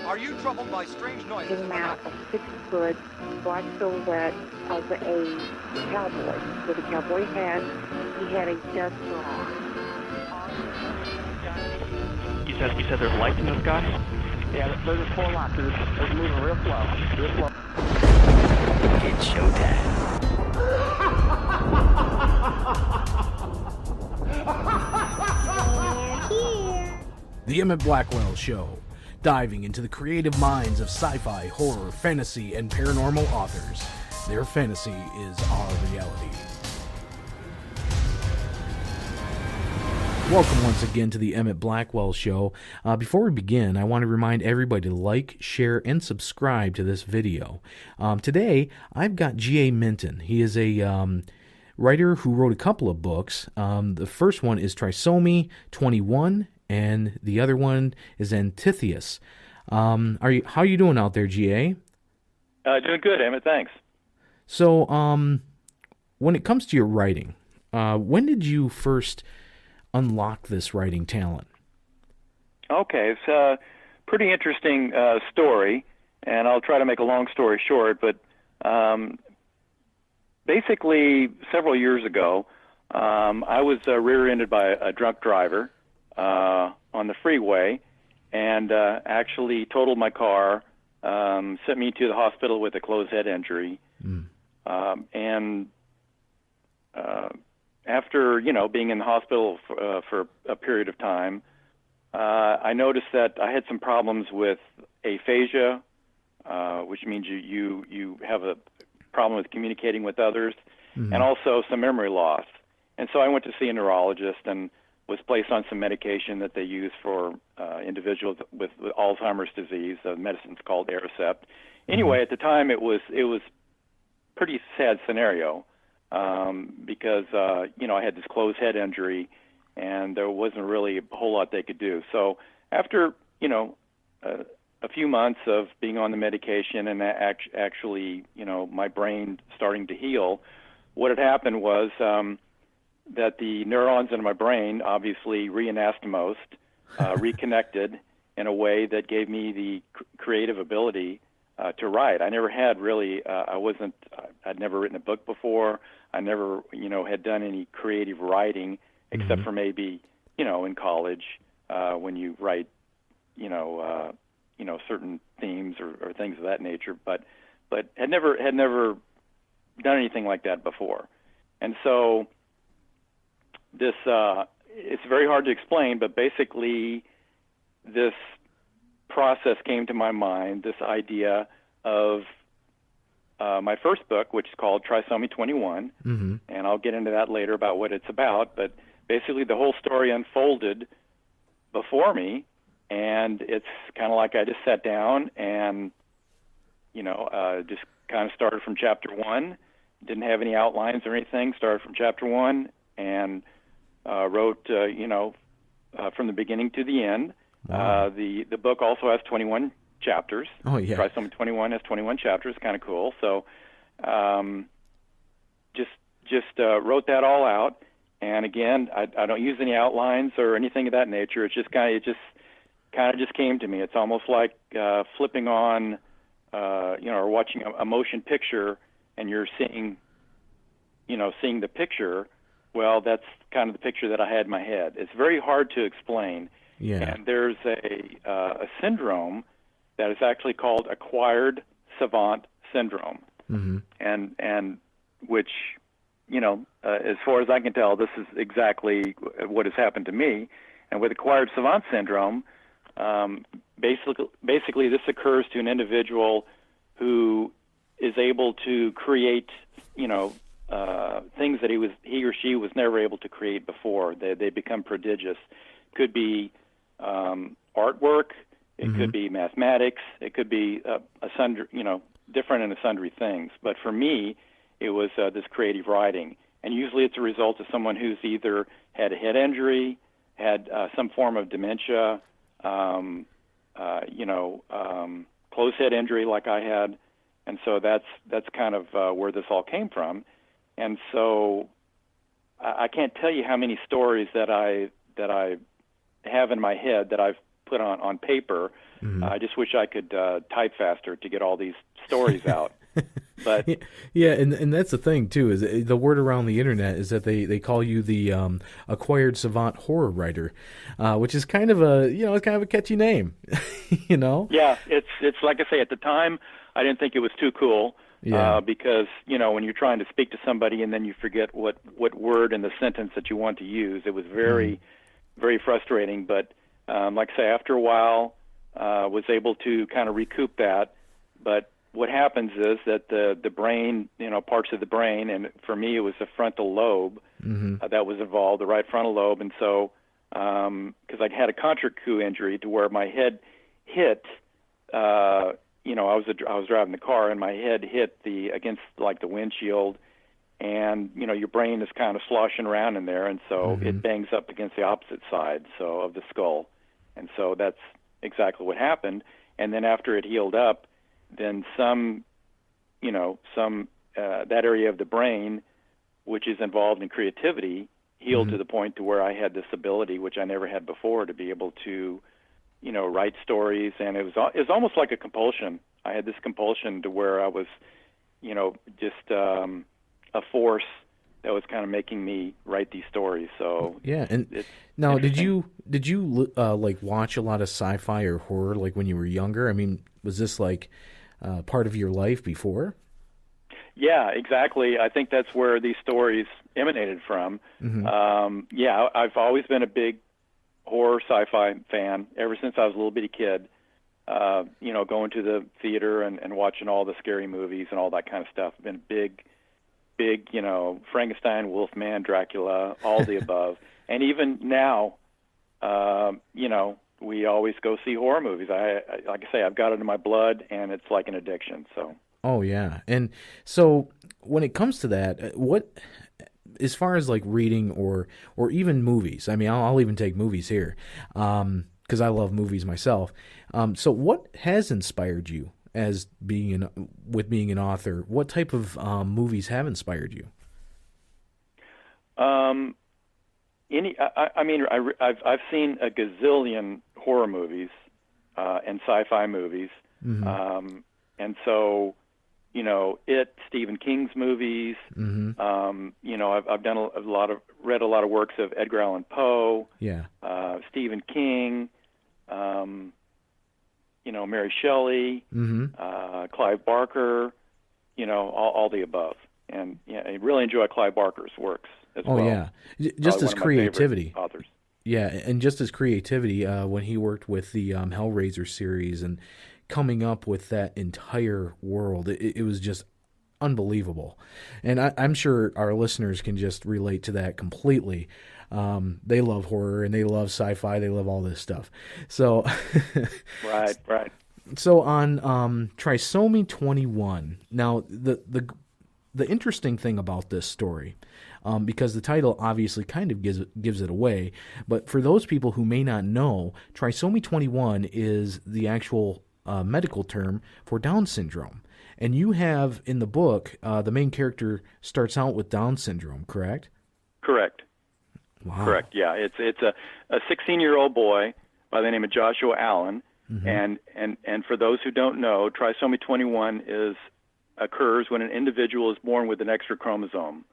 Are you troubled by strange noises? Came out a 6-foot black silhouette of a cowboy with a cowboy hat. He had a duster on. You said there's lights in the sky? Yeah, there's a full lot. It's moving real slow. Real slow. It's showtime. The Emit Blackwell Show, diving into the creative minds of sci-fi, horror, fantasy, and paranormal authors. Their fantasy is our reality. Welcome once again to the Emit Blackwell Show. Before we begin, I want to remind everybody to like, share, and subscribe to this video. Today, I've got GA Minton. He is a writer who wrote a couple of books. The first one is Trisomy XXI, and the other one is Antitheus. How are you doing out there, GA? Doing good, Emit. Thanks. So, when it comes to your writing, when did you first unlock this writing talent? Okay, it's a pretty interesting story, and I'll try to make a long story short, but basically several years ago, I was rear-ended by a drunk driver on the freeway, and actually totaled my car, sent me to the hospital with a closed head injury, and after, being in the hospital for a period of time, I noticed that I had some problems with aphasia, which means you have a problem with communicating with others, and also some memory loss. And so I went to see a neurologist and was placed on some medication that they use for individuals with Alzheimer's disease. The medicine's called Aricept. Anyway, at the time it was pretty sad scenario. Because I had this closed head injury, and there wasn't really a whole lot they could do. So after a few months of being on the medication and actually my brain starting to heal, what had happened was that the neurons in my brain obviously re-anastomosed, reconnected in a way that gave me the creative ability to write. I never had really. I'd never written a book before. I never, had done any creative writing except for maybe, in college when you write, certain themes or things of that nature. But had never done anything like that before. And so this, it's very hard to explain, but basically this process came to my mind, this idea of my first book, which is called Trisomy XXI, and I'll get into that later about what it's about, but basically the whole story unfolded before me, and it's kind of like I just sat down and, just kind of started from chapter 1, didn't have any outlines or anything, started from chapter 1, and wrote, from the beginning to the end. Wow. The book also has 21 chapters. Oh, yeah. Trisomy XXI has 21 chapters. Kind of cool. So, just wrote that all out. And again, I don't use any outlines or anything of that nature. It just kind of came to me. It's almost like flipping on, or watching a motion picture, and you're seeing the picture. Well, that's kind of the picture that I had in my head. It's very hard to explain. Yeah. And there's a syndrome that is actually called acquired savant syndrome, and which, as far as I can tell, this is exactly what has happened to me. And with acquired savant syndrome, basically this occurs to an individual who is able to create, things that he or she was never able to create before. They become prodigious. Could be artwork. It could be mathematics. It could be different and sundry things. But for me, it was this creative writing. And usually it's a result of someone who's either had a head injury, had some form of dementia, closed head injury like I had. And so that's kind of where this all came from. And so I can't tell you how many stories that I have in my head that I've put on paper. I just wish I could type faster to get all these stories out. But yeah, and that's the thing too, is the word around the internet is that they call you the acquired savant horror writer, which is kind of a catchy name, you know. Yeah, it's like I say, at the time I didn't think it was too cool. Yeah. Because when you're trying to speak to somebody and then you forget what word in the sentence that you want to use, it was very, very frustrating. But like I say, after a while, was able to kind of recoup that. But what happens is that the brain, parts of the brain, and for me it was the frontal lobe that was involved, the right frontal lobe, and so because I had a contrecoup injury to where my head hit. I was driving the car and my head hit against like the windshield, and your brain is kind of sloshing around in there, and so it bangs up against the opposite side of the skull, and so that's exactly what happened. And then after it healed up, then that area of the brain, which is involved in creativity, healed to the point to where I had this ability, which I never had before, to be able to write stories, and it was almost like a compulsion. I had this compulsion to where I was, just a force that was kind of making me write these stories. So yeah, and now did you like watch a lot of sci-fi or horror like when you were younger? I mean, was this like part of your life before? Yeah, exactly. I think that's where these stories emanated from. I've always been a big horror sci-fi fan ever since I was a little bitty kid. Going to the theater and watching all the scary movies and all that kind of stuff. I've been a big, Frankenstein, Wolfman, Dracula, all the above. And even now, we always go see horror movies. I like I say, I've got it in my blood, and it's like an addiction. So. Oh yeah, and so when it comes to that, what, as far as like reading or even movies, I mean, I'll even take movies here, because I love movies myself. So what has inspired you as being an author? What type of movies have inspired you? I've seen a gazillion horror movies and sci-fi movies, and so Stephen King's movies. I've done read a lot of works of Edgar Allan Poe. Yeah. Stephen King. Mary Shelley. Clive Barker. All the above. And I really enjoy Clive Barker's works as well. Oh yeah, just his creativity. Authors. Yeah, and just his creativity when he worked with the Hellraiser series and coming up with that entire world, it was just unbelievable. And I'm sure our listeners can just relate to that completely. They love horror and they love sci-fi. They love all this stuff. So right. So on Trisomy 21. Now the interesting thing about this story, because the title obviously kind of gives it away, but for those people who may not know, Trisomy 21 is the actual medical term for Down syndrome. And you have in the book, the main character starts out with Down syndrome, correct? Correct. Wow. Correct. Yeah, it's a 16-year-old boy by the name of Joshua Allen, and for those who don't know, Trisomy 21 occurs when an individual is born with an extra chromosome.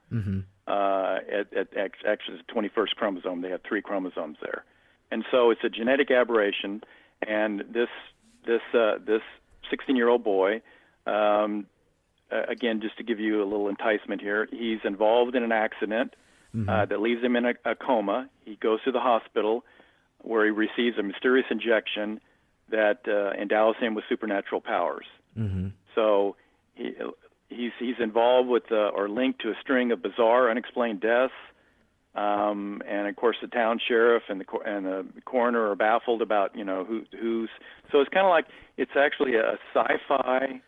Actually, the 21st chromosome. They have 3 chromosomes there, and so it's a genetic aberration. And this 16-year-old boy, again, just to give you a little enticement here, he's involved in an accident that leaves him in a coma. He goes to the hospital where he receives a mysterious injection that endows him with supernatural powers. So he's involved with or linked to a string of bizarre, unexplained deaths. And of course, the town sheriff and the coroner are baffled about who's. So it's kind of like it's actually a sci-fi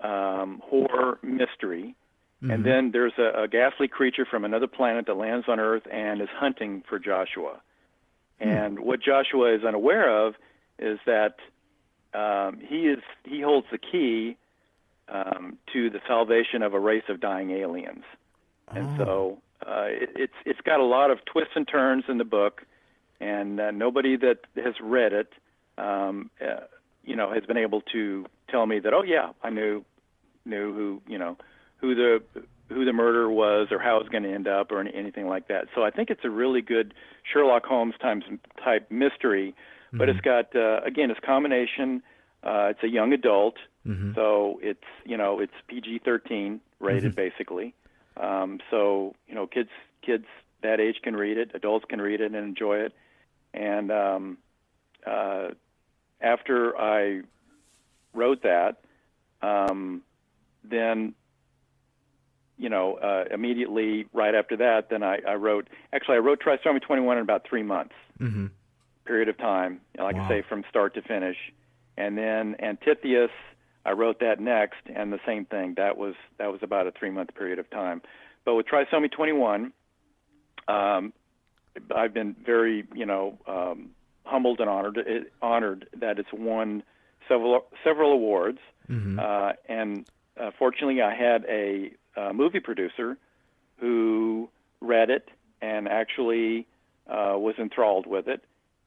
horror mystery, and then there's a ghastly creature from another planet that lands on Earth and is hunting for Joshua. And what Joshua is unaware of is that he holds the key to the salvation of a race of dying aliens, and so. It's got a lot of twists and turns in the book, and nobody that has read it has been able to tell me that, oh yeah, I knew who who the murder was or how it's going to end up or anything like that. So I think it's a really good Sherlock Holmes type mystery, but it's got again, it's combination. It's a young adult, so it's PG-13 rated basically. So kids that age can read it, adults can read it and enjoy it. And after I wrote that, then immediately right after that, then I wrote Trisomy 21 in about 3 months period of time, like I say, from start to finish. And then Antitheus, I wrote that next, and the same thing. That was about a 3-month period of time. But with Trisomy 21, I've been very, humbled and honored that it's won several awards. And fortunately, I had a movie producer who read it and actually was enthralled with it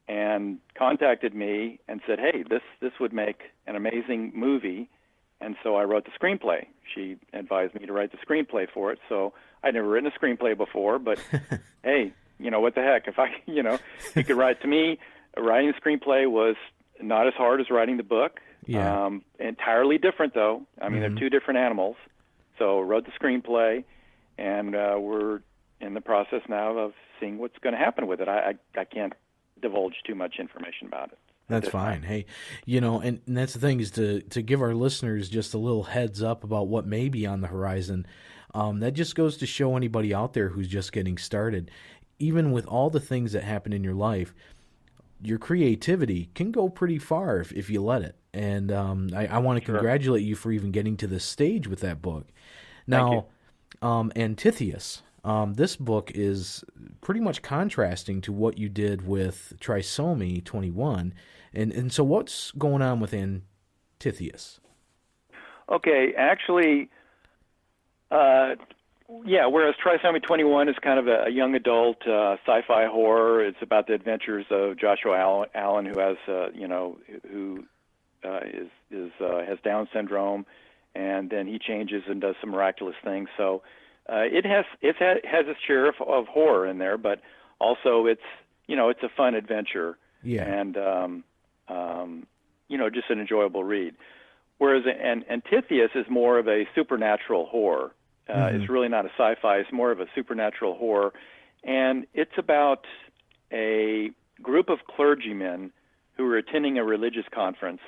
and contacted me and said, hey, this would make an amazing movie. And so I wrote the screenplay. She advised me to write the screenplay for it. So I'd never written a screenplay before, but hey, what the heck? If you could write, to me, writing a screenplay was not as hard as writing the book. Yeah. Entirely different, though. I mean, they're two different animals. So wrote the screenplay, and we're in the process now of seeing what's going to happen with it. I can't divulge too much information about it. That's fine. Hey, and that's the thing, is to give our listeners just a little heads up about what may be on the horizon. That just goes to show anybody out there who's just getting started. Even with all the things that happen in your life, your creativity can go pretty far if you let it. And I want to congratulate you for even getting to this stage with that book. Now, Antitheus, this book is pretty much contrasting to what you did with Trisomy 21. And so what's going on with Antitheus? Okay, actually, whereas Trisomy 21 is kind of a young adult sci-fi horror. It's about the adventures of Joshua Allen, who has, has Down syndrome, and then he changes and does some miraculous things. So it has its share of horror in there, but also it's a fun adventure, and just an enjoyable read. Whereas Antitheus is more of a supernatural horror. It's really not a sci-fi. It's more of a supernatural horror, and it's about a group of clergymen who are attending a religious conference,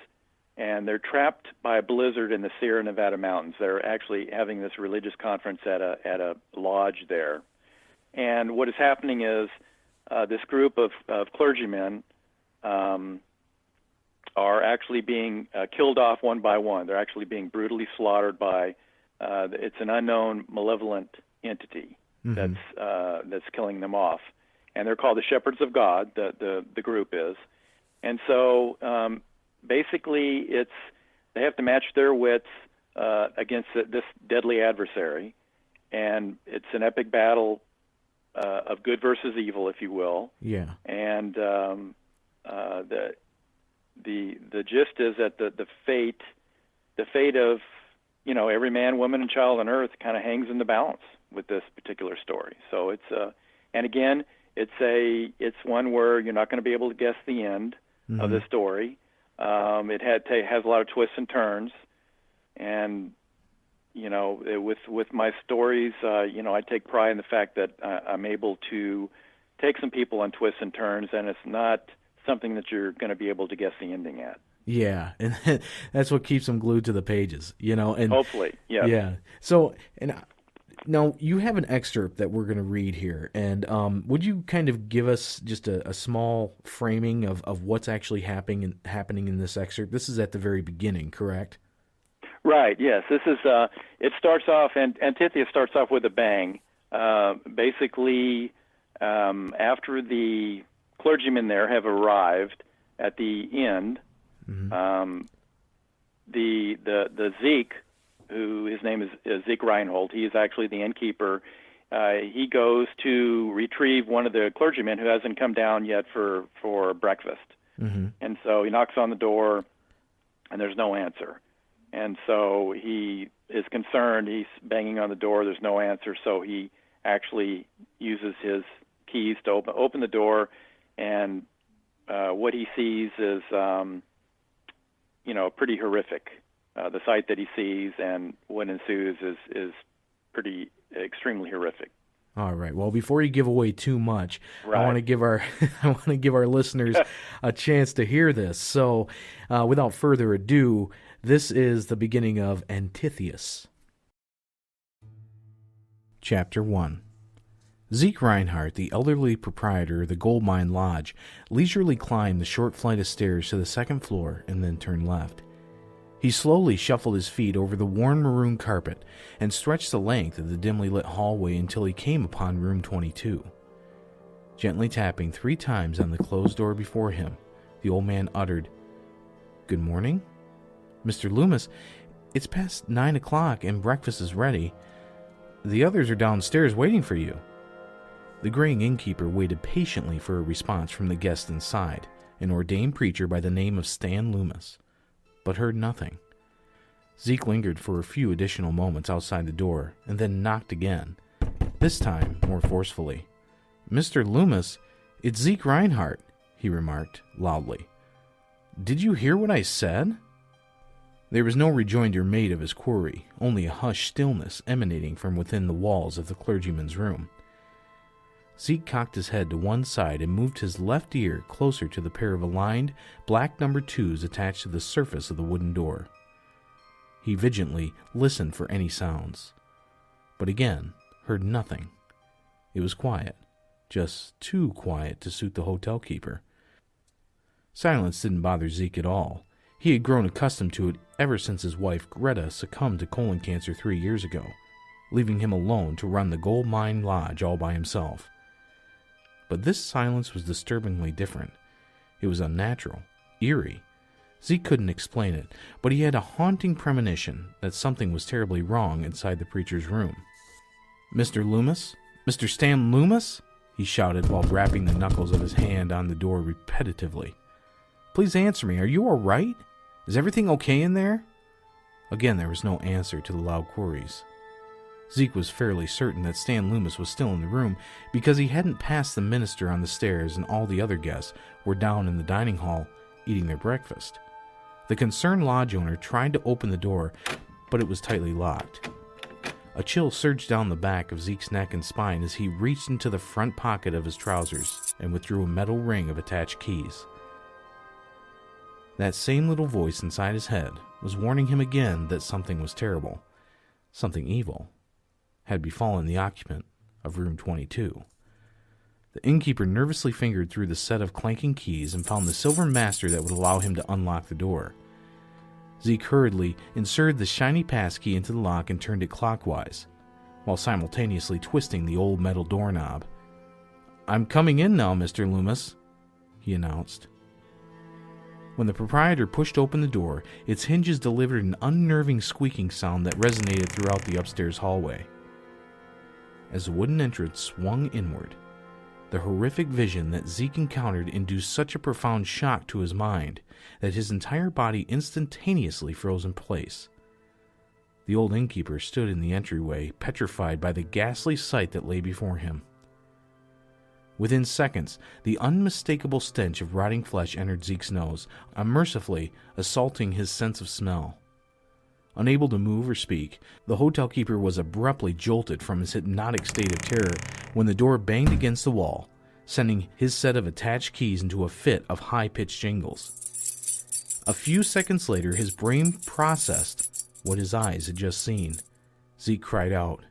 and they're trapped by a blizzard in the Sierra Nevada mountains. They're actually having this religious conference at a lodge there, and what is happening is this group of clergymen are actually being killed off one by one. They're actually being brutally slaughtered by it's an unknown malevolent entity that's killing them off, and they're called the Shepherds of God. The group is, and so basically they have to match their wits against this deadly adversary, and it's an epic battle of good versus evil, if you will. Yeah. And the gist is that the fate of every man, woman, and child on earth kind of hangs in the balance with this particular story. So it's and again, it's one where you're not going to be able to guess the end of the story. It has a lot of twists and turns, and with my stories, I take pride in the fact that I'm able to take some people on twists and turns, and it's not something that you're going to be able to guess the ending at. Yeah, and that's what keeps them glued to the pages, and hopefully, yeah. Yeah. So, and now you have an excerpt that we're going to read here, and would you kind of give us just a small framing of what's actually happening in this excerpt? This is at the very beginning, correct? Right. Yes. This is. It starts off, and Antitheus starts off with a bang. Basically, after the clergymen there have arrived at the end. The Zeke, who his name is Zeke Reinhold, he is actually the innkeeper. He goes to retrieve one of the clergymen who hasn't come down yet for breakfast. And so he knocks on the door, and there's no answer. And so he is concerned. He's banging on the door. There's no answer. So he actually uses his keys to open the door, and what he sees is, pretty horrific. The sight that he sees and what ensues is pretty extremely horrific. All right. Well, before you give away too much, Right. I want to give our listeners a chance to hear this. So, without further ado, this is the beginning of Antitheus. Chapter 1. Zeke Reinhardt, the elderly proprietor of the Gold Mine Lodge, leisurely climbed the short flight of stairs to the second floor and then turned left. He slowly shuffled his feet over the worn maroon carpet and stretched the length of the dimly lit hallway until he came upon room 22. Gently tapping 3 times on the closed door before him, the old man uttered, "Good morning? Mr. Loomis, it's past 9 o'clock and breakfast is ready. The others are downstairs waiting for you." The graying innkeeper waited patiently for a response from the guest inside, an ordained preacher by the name of Stan Loomis, but heard nothing. Zeke lingered for a few additional moments outside the door and then knocked again, this time more forcefully. "Mr. Loomis, it's Zeke Reinhardt," he remarked loudly. "Did you hear what I said?" There was no rejoinder made of his query, only a hushed stillness emanating from within the walls of the clergyman's room. Zeke cocked his head to one side and moved his left ear closer to the pair of aligned, black number 2s attached to the surface of the wooden door. He vigilantly listened for any sounds, but again heard nothing. It was quiet, just too quiet to suit the hotel keeper. Silence didn't bother Zeke at all. He had grown accustomed to it ever since his wife Greta succumbed to colon cancer 3 years ago, leaving him alone to run the Gold Mine Lodge all by himself. But this silence was disturbingly different. It was unnatural, eerie. Zeke couldn't explain it, but he had a haunting premonition that something was terribly wrong inside the preacher's room. "Mr. Loomis? Mr. Stan Loomis?" he shouted while rapping the knuckles of his hand on the door repetitively. "Please answer me. Are you all right? Is everything okay in there?" Again, there was no answer to the loud queries. Zeke was fairly certain that Stan Loomis was still in the room because he hadn't passed the minister on the stairs and all the other guests were down in the dining hall eating their breakfast. The concerned lodge owner tried to open the door, but it was tightly locked. A chill surged down the back of Zeke's neck and spine as he reached into the front pocket of his trousers and withdrew a metal ring of attached keys. That same little voice inside his head was warning him again that something was terrible, something evil, had befallen the occupant of room 22. The innkeeper nervously fingered through the set of clanking keys and found the silver master that would allow him to unlock the door. Zeke hurriedly inserted the shiny passkey into the lock and turned it clockwise, while simultaneously twisting the old metal doorknob. "I'm coming in now, Mr. Loomis," he announced. When the proprietor pushed open the door, its hinges delivered an unnerving squeaking sound that resonated throughout the upstairs hallway. As the wooden entrance swung inward, the horrific vision that Zeke encountered induced such a profound shock to his mind that his entire body instantaneously froze in place. The old innkeeper stood in the entryway, petrified by the ghastly sight that lay before him. Within seconds, the unmistakable stench of rotting flesh entered Zeke's nose, unmercifully assaulting his sense of smell. Unable to move or speak, the hotel keeper was abruptly jolted from his hypnotic state of terror when the door banged against the wall, sending his set of attached keys into a fit of high-pitched jingles. A few seconds later, his brain processed what his eyes had just seen. Zeke cried out,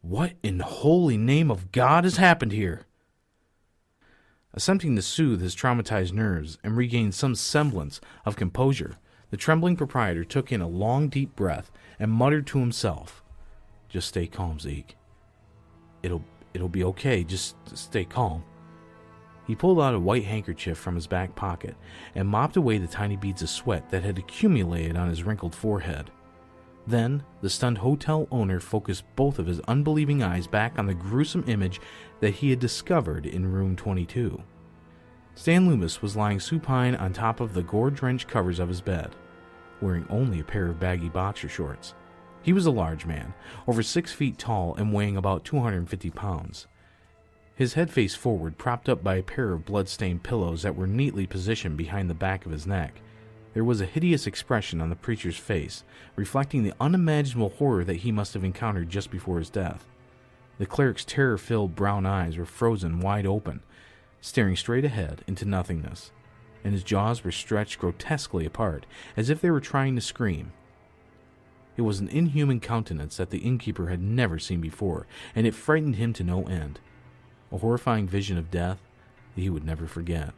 "What in holy name of God has happened here?" Attempting to soothe his traumatized nerves and regain some semblance of composure, the trembling proprietor took in a long, deep breath and muttered to himself, "Just stay calm, Zeke. It'll be okay. Just stay calm." He pulled out a white handkerchief from his back pocket and mopped away the tiny beads of sweat that had accumulated on his wrinkled forehead. Then, the stunned hotel owner focused both of his unbelieving eyes back on the gruesome image that he had discovered in room 22. Stan Loomis was lying supine on top of the gore-drenched covers of his bed, wearing only a pair of baggy boxer shorts. He was a large man, over 6 feet tall and weighing about 250 pounds. His head faced forward, propped up by a pair of blood-stained pillows that were neatly positioned behind the back of his neck. There was a hideous expression on the preacher's face, reflecting the unimaginable horror that he must have encountered just before his death. The cleric's terror-filled brown eyes were frozen wide open, staring straight ahead into nothingness, and his jaws were stretched grotesquely apart, as if they were trying to scream. It was an inhuman countenance that the innkeeper had never seen before, and it frightened him to no end. A horrifying vision of death that he would never forget.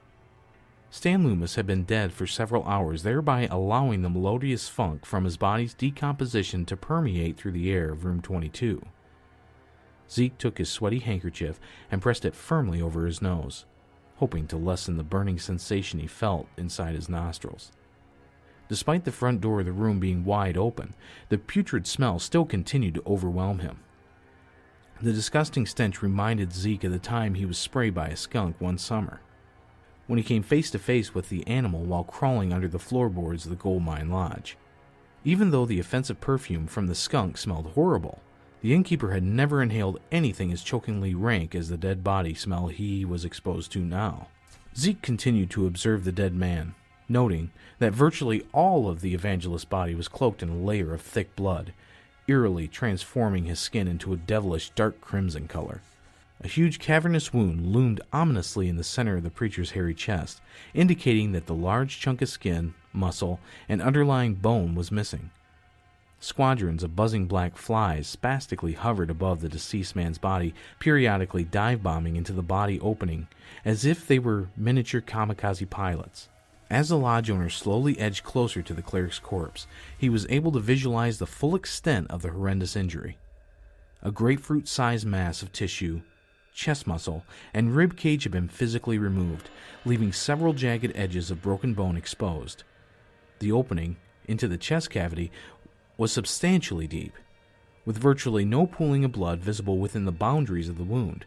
Stan Loomis had been dead for several hours, thereby allowing the melodious funk from his body's decomposition to permeate through the air of room 22. Zeke took his sweaty handkerchief and pressed it firmly over his nose, hoping to lessen the burning sensation he felt inside his nostrils. Despite the front door of the room being wide open, the putrid smell still continued to overwhelm him. The disgusting stench reminded Zeke of the time he was sprayed by a skunk one summer, when he came face to face with the animal while crawling under the floorboards of the gold mine lodge. Even though the offensive perfume from the skunk smelled horrible, the innkeeper had never inhaled anything as chokingly rank as the dead body smell he was exposed to now. Zeke continued to observe the dead man, noting that virtually all of the evangelist's body was cloaked in a layer of thick blood, eerily transforming his skin into a devilish dark crimson color. A huge cavernous wound loomed ominously in the center of the preacher's hairy chest, indicating that the large chunk of skin, muscle, and underlying bone was missing. Squadrons of buzzing black flies spastically hovered above the deceased man's body, periodically dive-bombing into the body opening, as if they were miniature kamikaze pilots. As the lodge owner slowly edged closer to the cleric's corpse, he was able to visualize the full extent of the horrendous injury. A grapefruit-sized mass of tissue, chest muscle, and rib cage had been physically removed, leaving several jagged edges of broken bone exposed. The opening into the chest cavity was substantially deep, with virtually no pooling of blood visible within the boundaries of the wound.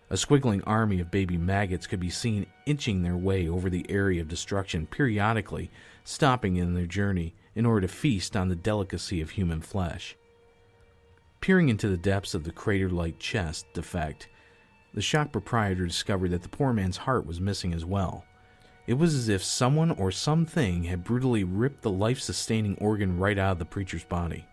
A squiggling army of baby maggots could be seen inching their way over the area of destruction, periodically stopping in their journey in order to feast on the delicacy of human flesh. Peering into the depths of the crater-like chest defect, the shocked proprietor discovered that the poor man's heart was missing as well. It was as if someone or something had brutally ripped the life-sustaining organ right out of the preacher's body.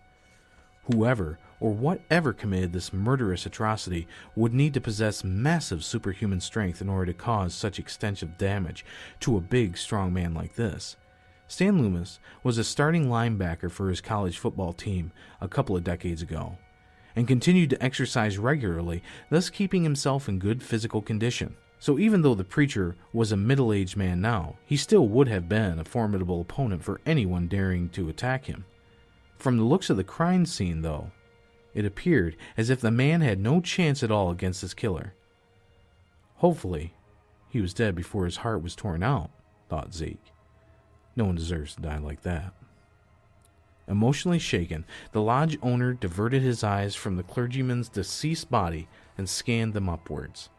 Whoever or whatever committed this murderous atrocity would need to possess massive superhuman strength in order to cause such extensive damage to a big, strong man like this. Stan Loomis was a starting linebacker for his college football team a couple of decades ago, and continued to exercise regularly, thus keeping himself in good physical condition. So even though the preacher was a middle-aged man now, he still would have been a formidable opponent for anyone daring to attack him. From the looks of the crime scene, though, it appeared as if the man had no chance at all against his killer. Hopefully, he was dead before his heart was torn out, thought Zeke. No one deserves to die like that. Emotionally shaken, the lodge owner diverted his eyes from the clergyman's deceased body and scanned them upwards.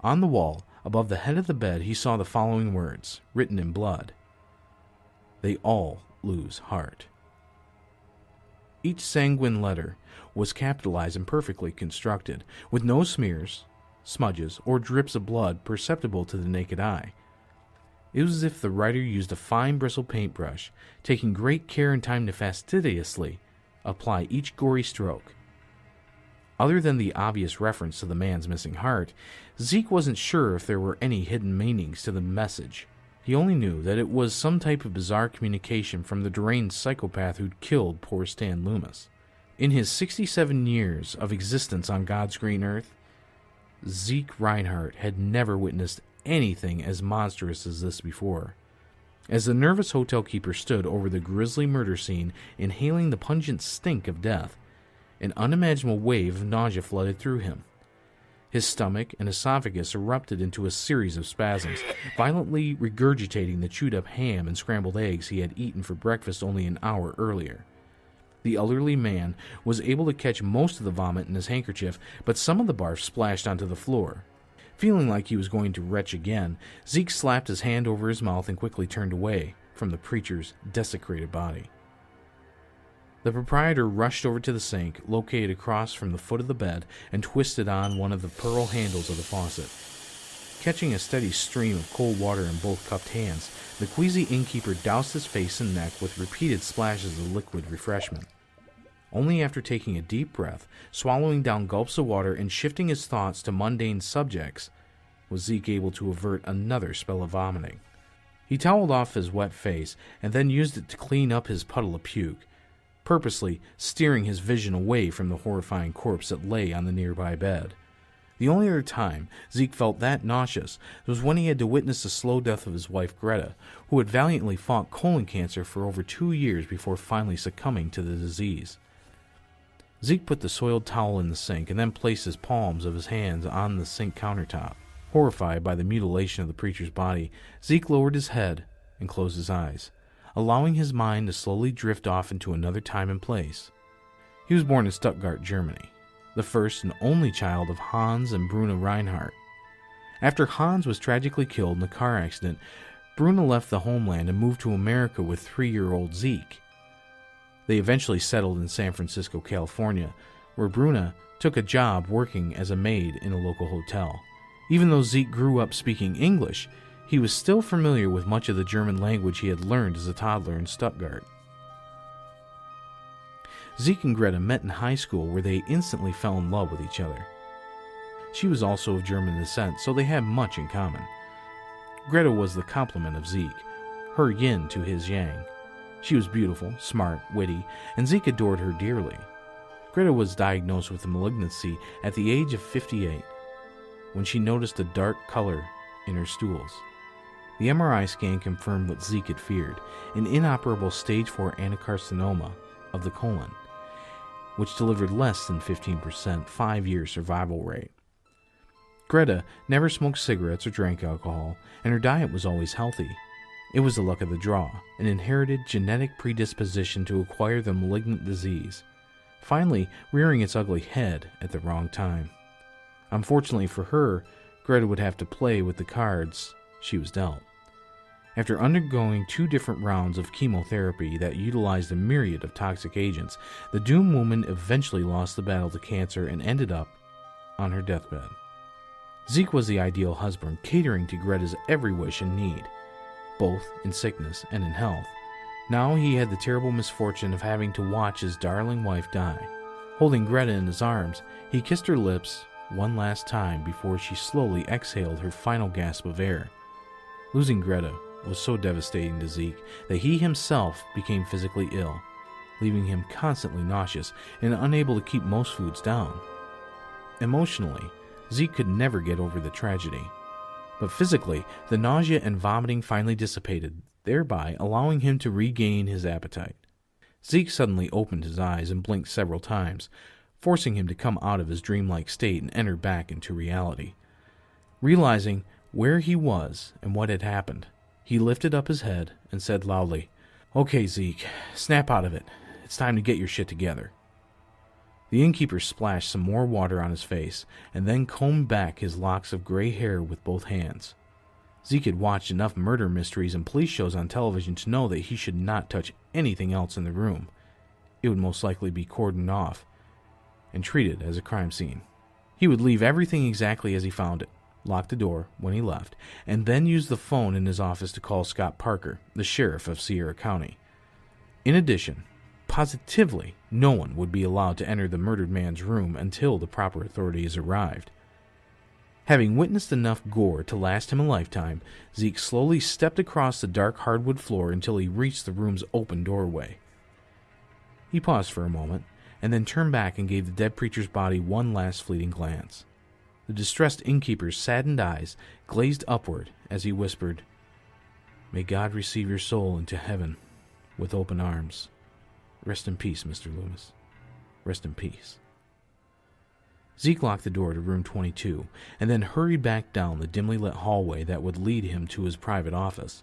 On the wall, above the head of the bed, he saw the following words, written in blood. They all lose heart. Each sanguine letter was capitalized and perfectly constructed, with no smears, smudges, or drips of blood perceptible to the naked eye. It was as if the writer used a fine bristled paintbrush, taking great care and time to fastidiously apply each gory stroke. Other than the obvious reference to the man's missing heart, Zeke wasn't sure if there were any hidden meanings to the message. He only knew that it was some type of bizarre communication from the deranged psychopath who'd killed poor Stan Loomis. In his 67 years of existence on God's green earth, Zeke Reinhardt had never witnessed anything as monstrous as this before. As the nervous hotel keeper stood over the grisly murder scene, inhaling the pungent stink of death, an unimaginable wave of nausea flooded through him. His stomach and esophagus erupted into a series of spasms, violently regurgitating the chewed-up ham and scrambled eggs he had eaten for breakfast only an hour earlier. The elderly man was able to catch most of the vomit in his handkerchief, but some of the barf splashed onto the floor. Feeling like he was going to retch again, Zeke slapped his hand over his mouth and quickly turned away from the preacher's desecrated body. The proprietor rushed over to the sink, located across from the foot of the bed, and twisted on one of the pearl handles of the faucet. Catching a steady stream of cold water in both cupped hands, the queasy innkeeper doused his face and neck with repeated splashes of liquid refreshment. Only after taking a deep breath, swallowing down gulps of water, and shifting his thoughts to mundane subjects, was Zeke able to avert another spell of vomiting. He toweled off his wet face and then used it to clean up his puddle of puke, purposely steering his vision away from the horrifying corpse that lay on the nearby bed. The only other time Zeke felt that nauseous was when he had to witness the slow death of his wife Greta, who had valiantly fought colon cancer for over 2 years before finally succumbing to the disease. Zeke put the soiled towel in the sink and then placed his palms of his hands on the sink countertop. Horrified by the mutilation of the preacher's body, Zeke lowered his head and closed his eyes, allowing his mind to slowly drift off into another time and place. He was born in Stuttgart, Germany, the first and only child of Hans and Bruna Reinhardt. After Hans was tragically killed in a car accident, Bruna left the homeland and moved to America with 3-year-old Zeke. They eventually settled in San Francisco, California, where Bruna took a job working as a maid in a local hotel. Even though Zeke grew up speaking English, he was still familiar with much of the German language he had learned as a toddler in Stuttgart. Zeke and Greta met in high school, where they instantly fell in love with each other. She was also of German descent, so they had much in common. Greta was the complement of Zeke, her yin to his yang. She was beautiful, smart, witty, and Zeke adored her dearly. Greta was diagnosed with a malignancy at the age of 58, when she noticed a dark color in her stools. The MRI scan confirmed what Zeke had feared, an inoperable stage 4 adenocarcinoma of the colon, which delivered less than 15% 5-year survival rate. Greta never smoked cigarettes or drank alcohol, and her diet was always healthy. It was the luck of the draw, an inherited genetic predisposition to acquire the malignant disease, finally rearing its ugly head at the wrong time. Unfortunately for her, Greta would have to play with the cards she was dealt. After undergoing 2 different rounds of chemotherapy that utilized a myriad of toxic agents, the doomed woman eventually lost the battle to cancer and ended up on her deathbed. Zeke was the ideal husband, catering to Greta's every wish and need, both in sickness and in health. Now he had the terrible misfortune of having to watch his darling wife die. Holding Greta in his arms, he kissed her lips one last time before she slowly exhaled her final gasp of air. Losing Greta was so devastating to Zeke that he himself became physically ill, leaving him constantly nauseous and unable to keep most foods down. Emotionally, Zeke could never get over the tragedy, but physically, the nausea and vomiting finally dissipated, thereby allowing him to regain his appetite. Zeke suddenly opened his eyes and blinked several times, forcing him to come out of his dreamlike state and enter back into reality. Realizing where he was and what had happened, he lifted up his head and said loudly, "Okay, Zeke, snap out of it. It's time to get your shit together." The innkeeper splashed some more water on his face and then combed back his locks of gray hair with both hands. Zeke had watched enough murder mysteries and police shows on television to know that he should not touch anything else in the room. It would most likely be cordoned off and treated as a crime scene. He would leave everything exactly as he found it, lock the door when he left, and then use the phone in his office to call Scott Parker, the sheriff of Sierra County. In addition, positively, no one would be allowed to enter the murdered man's room until the proper authorities arrived. Having witnessed enough gore to last him a lifetime, Zeke slowly stepped across the dark hardwood floor until he reached the room's open doorway. He paused for a moment, and then turned back and gave the dead preacher's body one last fleeting glance. The distressed innkeeper's saddened eyes glazed upward as he whispered, "May God receive your soul into heaven with open arms. Rest in peace, Mr. Loomis. Rest in peace." Zeke locked the door to room 22 and then hurried back down the dimly lit hallway that would lead him to his private office.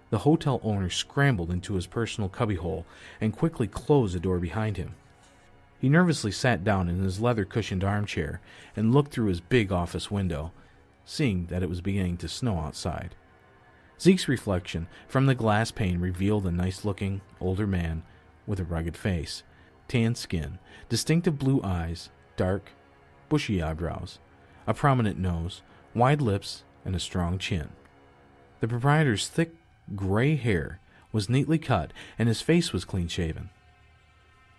The hotel owner scrambled into his personal cubbyhole and quickly closed the door behind him. He nervously sat down in his leather-cushioned armchair and looked through his big office window, seeing that it was beginning to snow outside. Zeke's reflection from the glass pane revealed a nice-looking, older man with a rugged face, tan skin, distinctive blue eyes, dark, bushy eyebrows, a prominent nose, wide lips, and a strong chin. The proprietor's thick, gray hair was neatly cut, and his face was clean-shaven.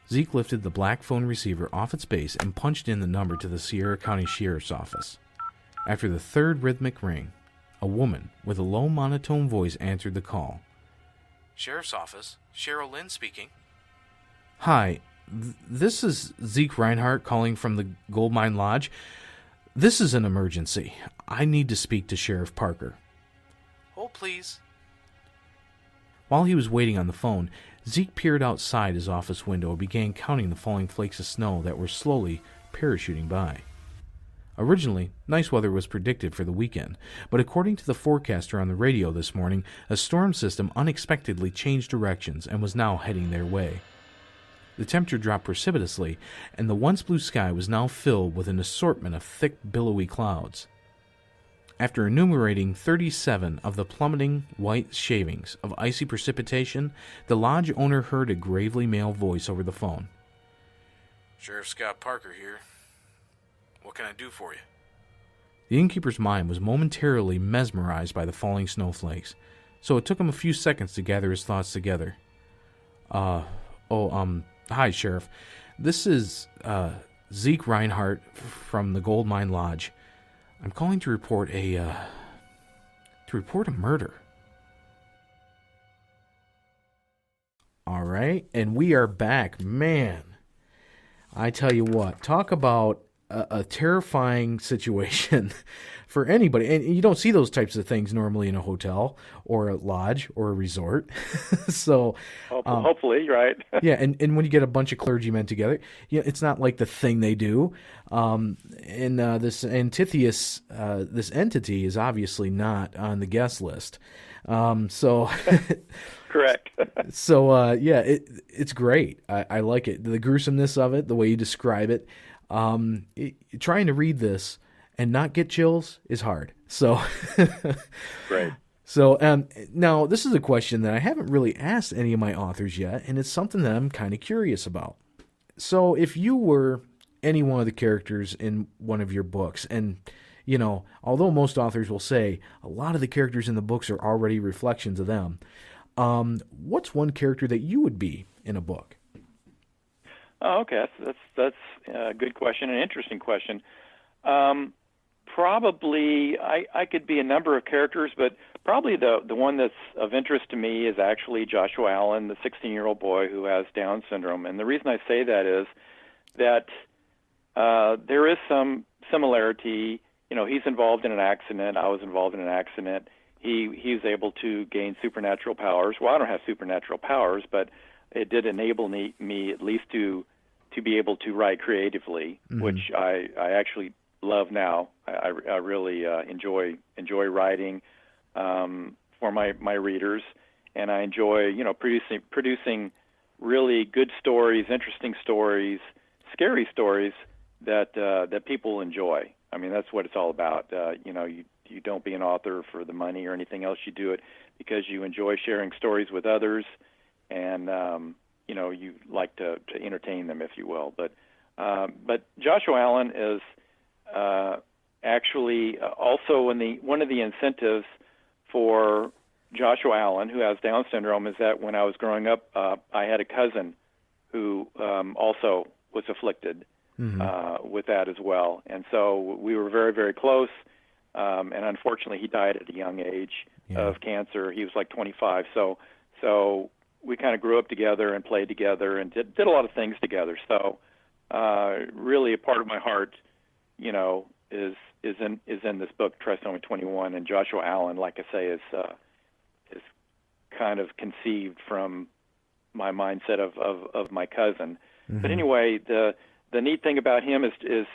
Zeke lifted the black phone receiver off its base and punched in the number to the Sierra County Sheriff's Office. After the third rhythmic ring, a woman with a low monotone voice answered the call. "Sheriff's Office, Cheryl Lynn speaking." "Hi, this is Zeke Reinhardt calling from the Gold Mine Lodge. This is an emergency. I need to speak to Sheriff Parker." "Hold, please." While he was waiting on the phone, Zeke peered outside his office window and began counting the falling flakes of snow that were slowly parachuting by. Originally, nice weather was predicted for the weekend, but according to the forecaster on the radio this morning, a storm system unexpectedly changed directions and was now heading their way. The temperature dropped precipitously, and the once blue sky was now filled with an assortment of thick, billowy clouds. After enumerating 37 of the plummeting white shavings of icy precipitation, the lodge owner heard a gravely male voice over the phone. "Sheriff Scott Parker here. What can I do for you?" The innkeeper's mind was momentarily mesmerized by the falling snowflakes, so it took him a few seconds to gather his thoughts together. Hi, Sheriff. This is, Zeke Reinhardt from the Gold Mine Lodge. I'm calling to report a murder." All right, and we are back. Man, I tell you what, talk about a terrifying situation for anybody. And you don't see those types of things normally in a hotel or a lodge or a resort. So hopefully, right? Yeah, and when you get a bunch of clergymen together, it's not like the thing they do. This Antitheus, this entity is obviously not on the guest list. Correct. So, it's great. I like it. The gruesomeness of it, the way you describe it. Trying to read this and not get chills is hard. So, Great. So, now this is a question that I haven't really asked any of my authors yet, and it's something that I'm kind of curious about. So, if you were any one of the characters in one of your books, and, although most authors will say a lot of the characters in the books are already reflections of them, what's one character that you would be in a book? Oh, okay, that's a good question, an interesting question. Probably I could be a number of characters, but probably the one that's of interest to me is actually Joshua Allen, the 16-year-old boy who has Down syndrome. And the reason I say that is that there is some similarity. He's involved in an accident. I was involved in an accident. He's able to gain supernatural powers. Well, I don't have supernatural powers, but it did enable me at least to be able to write creatively, which I actually love now. I really enjoy writing for my readers, and I enjoy producing really good stories, interesting stories, scary stories that people enjoy. I mean, that's what it's all about. You don't be an author for the money or anything else. You do it because you enjoy sharing stories with others, and you like to entertain them, if you will. But Joshua Allen is actually also one of the incentives for Joshua Allen, who has Down syndrome, is that when I was growing up, I had a cousin who also was afflicted with that as well. And so we were very, very close. And unfortunately, he died at a young age of cancer. He was like 25. So we kind of grew up together and played together and did a lot of things together. So really a part of my heart, is in this book, Trisomy XXI, and Joshua Allen, like I say, is kind of conceived from my mindset of my cousin. But anyway, the neat thing about him is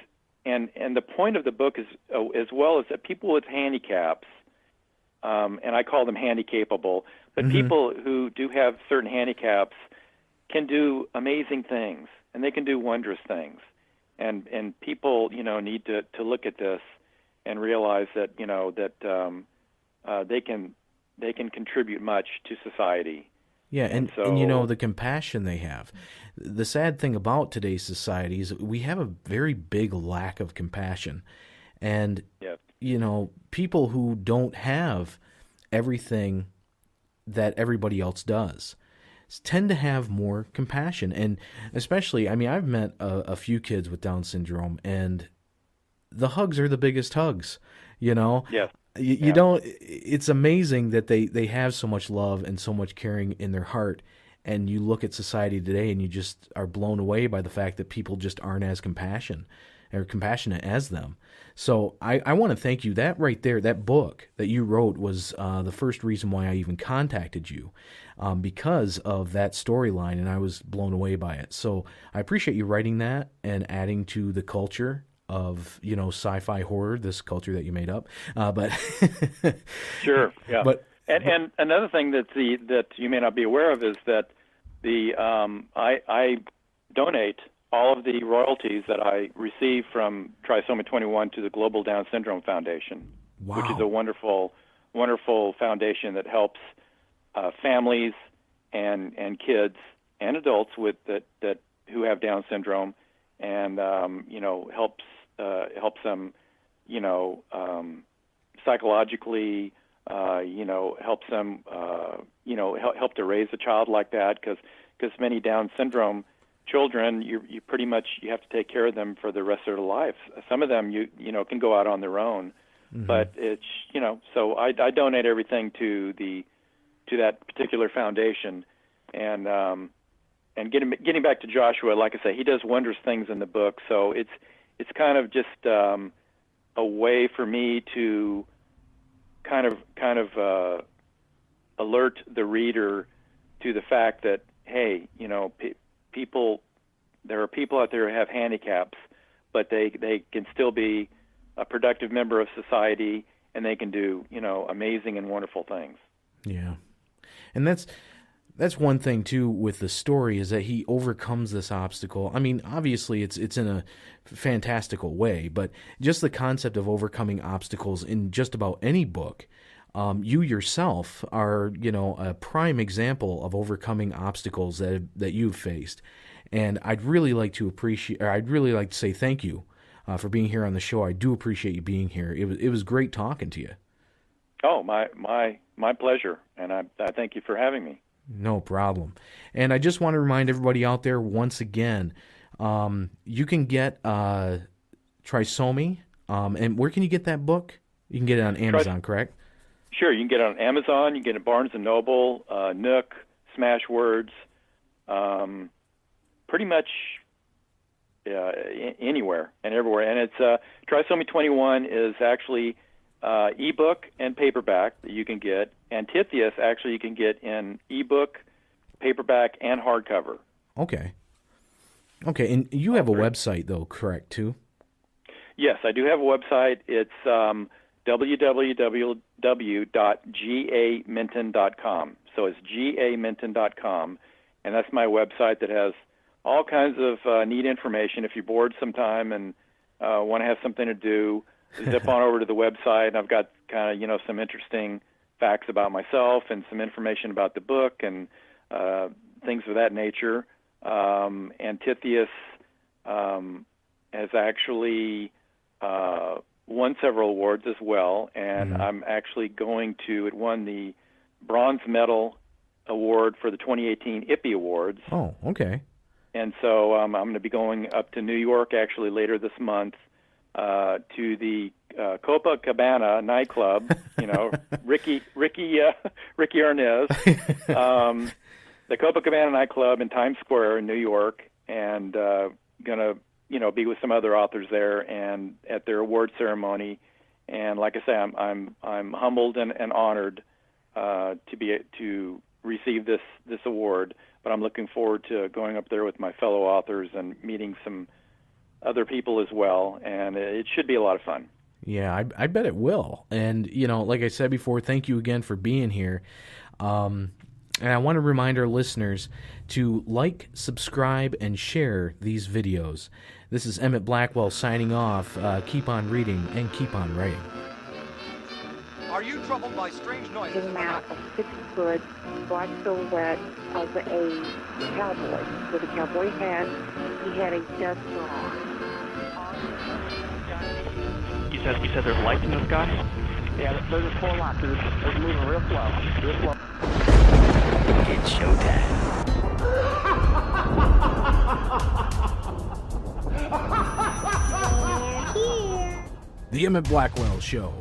and the point of the book is as well is that people with handicaps, and I call them handicapable, but people who do have certain handicaps can do amazing things, and they can do wondrous things. And people, need to look at this and realize that they can contribute much to society. Yeah, and so the compassion they have. The sad thing about today's society is we have a very big lack of compassion. And, yes. People who don't have everything that everybody else does tend to have more compassion. And especially, I've met a few kids with Down syndrome, and the hugs are the biggest hugs, Yes. You don't. It's amazing that they have so much love and so much caring in their heart. And you look at society today, and you just are blown away by the fact that people just aren't as compassionate as them. So I want to thank you. That right there, that book that you wrote was the first reason why I even contacted you, because of that storyline, and I was blown away by it. So I appreciate you writing that and adding to the culture of sci-fi horror, this culture that you made up. But sure, yeah. But another thing that you may not be aware of is that I donate all of the royalties that I receive from Trisomy 21 to the Global Down Syndrome Foundation, wow. which is a wonderful, wonderful foundation that helps families and kids and adults who have Down syndrome, and helps them, psychologically, helps them, help to raise a child like that, because many Down syndrome children, you pretty much you have to take care of them for the rest of their life. Some of them can go out on their own, but it's so I donate everything to that particular foundation, and getting back to Joshua, like I say, he does wondrous things in the book. So it's kind of just a way for me to kind of alert the reader to the fact that, hey, there are people out there who have handicaps, but they can still be a productive member of society, and they can do amazing and wonderful things. Yeah, and that's one thing too with the story, is that he overcomes this obstacle. Obviously it's in a fantastical way, but just the concept of overcoming obstacles in just about any book. You yourself are, a prime example of overcoming obstacles that you've faced, and I'd really like to say thank you for being here on the show. I do appreciate you being here. It was great talking to you. Oh, my pleasure, and I thank you for having me. No problem. And I just want to remind everybody out there once again, you can get Trisomy, and where can you get that book? You can get it on Amazon, correct? Sure, you can get it on Amazon, you can get it at Barnes & Noble, Nook, Smashwords, pretty much anywhere and everywhere. And it's Trisomy 21 is actually ebook and paperback that you can get. Antitheus, actually, you can get in ebook, paperback, and hardcover. Okay, and you have a website, though, correct, too? Yes, I do have a website. It's www.gaminton.com. So it's gaminton.com, and that's my website that has all kinds of neat information. If you're bored sometime and want to have something to do, zip on over to the website, and I've got kind of, some interesting facts about myself and some information about the book and things of that nature. Antitheus has actually won several awards as well, and I'm actually it won the Bronze Medal Award for the 2018 IPPY Awards. Oh, okay. And so I'm going to be going up to New York actually later this month to the Copacabana nightclub, Ricky Arnaz, the Copacabana nightclub in Times Square in New York, and gonna be with some other authors there and at their award ceremony. And like I say, I'm humbled and honored to receive this award. But I'm looking forward to going up there with my fellow authors and meeting some other people as well, and it should be a lot of fun. Yeah, I bet it will. And, like I said before, thank you again for being here. And I want to remind our listeners to like, subscribe, and share these videos. This is Emit Blackwell signing off. Keep on reading and keep on writing. Are you troubled by strange noises? Came out a 6-foot black silhouette of a cowboy with a cowboy hat. He had a duster on. You said there's lights in the sky? Yeah, there's a 4 lots. It's moving real slow. Real slow. It's showtime. The Emit Blackwell Show,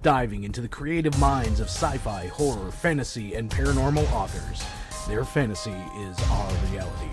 diving into the creative minds of sci-fi, horror, fantasy, and paranormal authors. Their fantasy is our reality.